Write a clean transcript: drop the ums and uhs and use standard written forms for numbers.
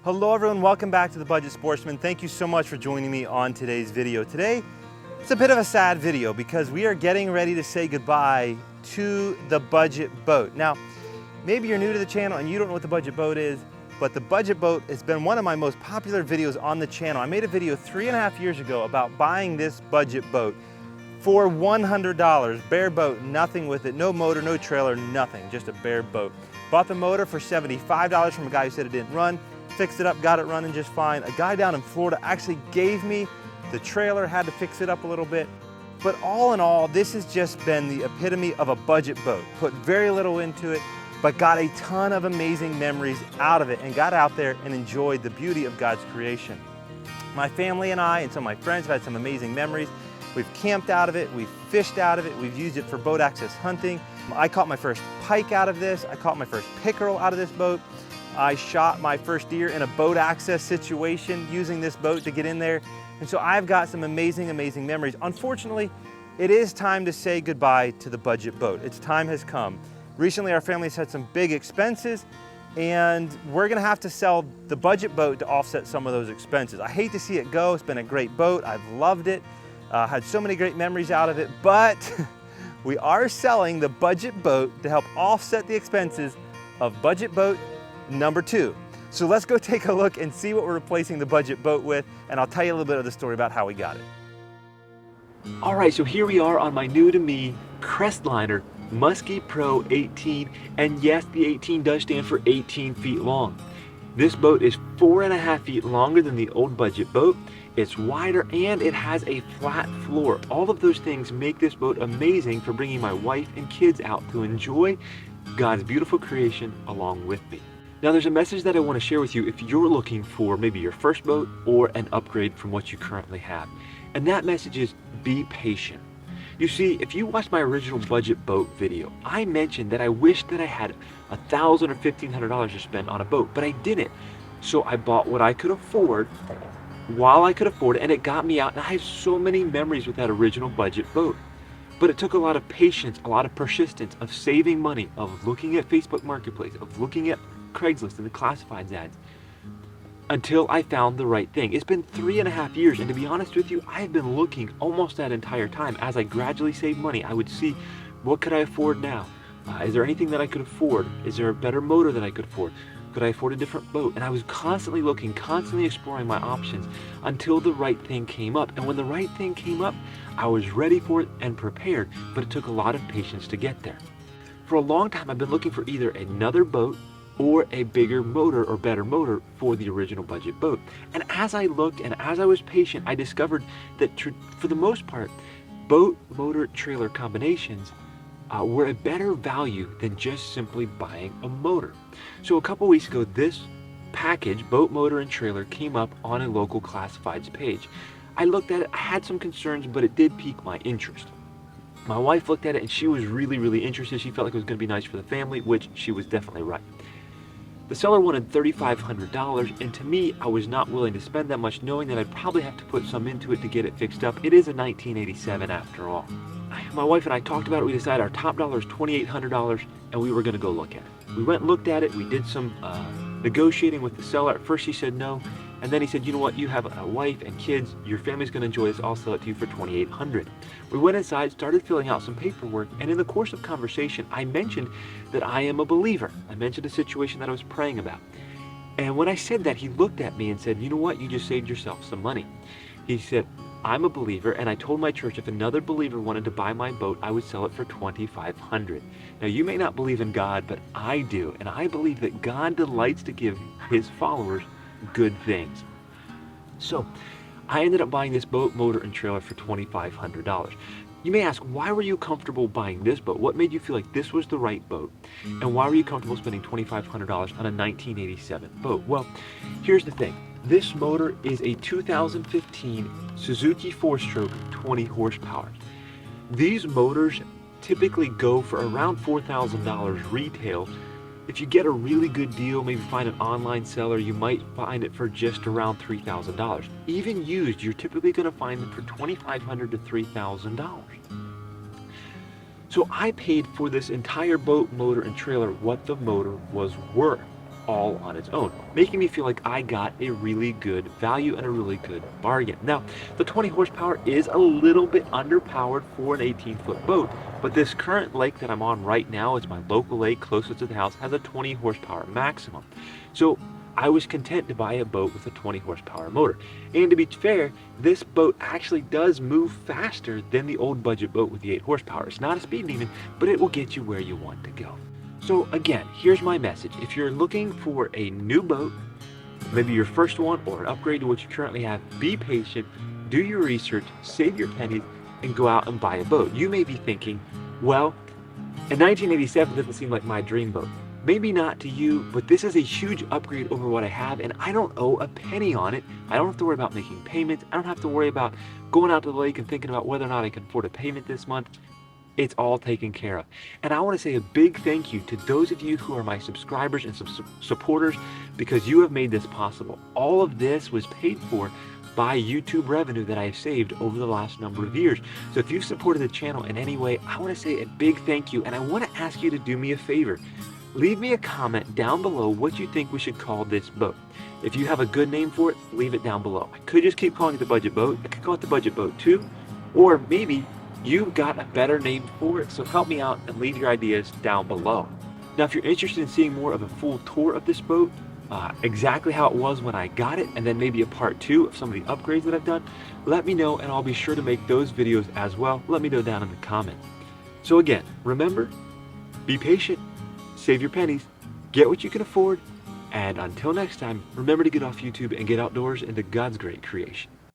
Hello everyone, welcome back to The Budget Sportsman. Thank you so much for joining me on today's video. Today, it's a bit of a sad video because we are getting ready to say goodbye to the budget boat. Now, maybe you're new to the channel and you don't know what the budget boat is, but the budget boat has been one of my most popular videos on the channel. I made a video 3.5 years ago about buying this budget boat for $100, bare boat, nothing with it, no motor, no trailer, nothing, just a bare boat. Bought the motor for $75 from a guy who said it didn't run. Fixed it up, got it running just fine. A guy down in Florida actually gave me the trailer, had to fix it up a little bit. But all in all, this has just been the epitome of a budget boat. Put very little into it, but got a ton of amazing memories out of it and got out there and enjoyed the beauty of God's creation. My family and I and some of my friends have had some amazing memories. We've camped out of it, we've fished out of it, we've used it for boat access hunting. I caught my first pike out of this, I caught my first pickerel out of this boat. I shot my first deer in a boat access situation using this boat to get in there. And so I've got some amazing, amazing memories. Unfortunately, it is time to say goodbye to the budget boat. Its time has come. Recently, our family's had some big expenses and we're gonna have to sell the budget boat to offset some of those expenses. I hate to see it go. It's been a great boat. I've loved it. Had so many great memories out of it, but we are selling the budget boat to help offset the expenses of budget boat number 2. So let's go take a look and see what we're replacing the budget boat with, and I'll tell you a little bit of the story about how we got it. All right, so here we are on my new to me Crestliner Muskie Pro 18, and yes, the 18 does stand for 18 feet long. This boat is 4.5 feet longer than the old budget boat. It's wider and it has a flat floor. All of those things make this boat amazing for bringing my wife and kids out to enjoy God's beautiful creation along with me. Now there's a message that I want to share with you if you're looking for maybe your first boat or an upgrade from what you currently have. And that message is be patient. You see, if you watched my original budget boat video, I mentioned that I wished that I had $1,000 or $1,500 to spend on a boat, but I didn't. So I bought what I could afford while I could afford it, and it got me out. And I have so many memories with that original budget boat. But it took a lot of patience, a lot of persistence, of saving money, of looking at Facebook Marketplace, of looking at Craigslist and the classifieds ads, until I found the right thing. It's been 3.5 years, and to be honest with you, I've been looking almost that entire time. As I gradually saved money, I would see, what could I afford now? Is there anything that I could afford? Is there a better motor that I could afford? Could I afford a different boat? And I was constantly looking, constantly exploring my options until the right thing came up. And when the right thing came up, I was ready for it and prepared, but it took a lot of patience to get there. For a long time, I've been looking for either another boat or a bigger motor or better motor for the original budget boat. And as I looked and as I was patient, I discovered that for the most part, boat, motor, trailer combinations were a better value than just simply buying a motor. So a couple weeks ago, this package, boat, motor, and trailer, came up on a local classifieds page. I looked at it, I had some concerns, but it did pique my interest. My wife looked at it and she was really, really interested. She felt like it was gonna be nice for the family, which she was definitely right. The seller wanted $3,500, and to me, I was not willing to spend that much, knowing that I'd probably have to put some into it to get it fixed up. It is a 1987 after all. My wife and I talked about it. We decided our top dollar is $2,800, and we were gonna go look at it. We went and looked at it. We did some negotiating with the seller. At first he said no, and then he said, you know what, you have a wife and kids, your family's gonna enjoy this, I'll sell it to you for $2,800. We went inside, started filling out some paperwork, and in the course of conversation, I mentioned that I am a believer. I mentioned a situation that I was praying about. And when I said that, he looked at me and said, you know what, you just saved yourself some money. He said, I'm a believer, and I told my church if another believer wanted to buy my boat, I would sell it for $2,500. Now, you may not believe in God, but I do, and I believe that God delights to give his followers good things. So, I ended up buying this boat, motor, and trailer for $2,500. You may ask, why were you comfortable buying this boat? What made you feel like this was the right boat? And why were you comfortable spending $2,500 on a 1987 boat? Well, here's the thing. This motor is a 2015 Suzuki 4-stroke 20 horsepower. These motors typically go for around $4,000 retail. If you get a really good deal, maybe find an online seller, you might find it for just around $3,000. Even used, you're typically going to find them for $2,500 to $3,000. So I paid for this entire boat, motor, and trailer what the motor was worth. all on its own, making me feel like I got a really good value and a really good bargain. Now, the 20 horsepower is a little bit underpowered for an 18-foot boat, but this current lake that I'm on right now is my local lake closest to the house, has a 20 horsepower maximum. So I was content to buy a boat with a 20 horsepower motor. And to be fair, this boat actually does move faster than the old budget boat with the 8 horsepower. It's not a speed demon, but it will get you where you want to go. So again, here's my message. If you're looking for a new boat, maybe your first one or an upgrade to what you currently have, be patient, do your research, save your pennies, and go out and buy a boat. You may be thinking, well, a 1987 doesn't seem like my dream boat. Maybe not to you, but this is a huge upgrade over what I have, and I don't owe a penny on it. I don't have to worry about making payments. I don't have to worry about going out to the lake and thinking about whether or not I can afford a payment this month. It's all taken care of. And I want to say a big thank you to those of you who are my subscribers and supporters, because you have made this possible. All of this was paid for by YouTube revenue that I've saved over the last number of years. So if you've supported the channel in any way, I want to say a big thank you, and I want to ask you to do me a favor. Leave me a comment down below what you think we should call this boat. If you have a good name for it, leave it down below. I could just keep calling it the budget boat. I could call it the budget boat too, or maybe you've got a better name for it, so help me out and leave your ideas down below. Now, if you're interested in seeing more of a full tour of this boat, exactly how it was when I got it, and then maybe a part 2 of some of the upgrades that I've done, let me know and I'll be sure to make those videos as well. Let me know down in the comments. So again, remember, be patient, save your pennies, get what you can afford, and until next time, remember to get off YouTube and get outdoors into God's great creation.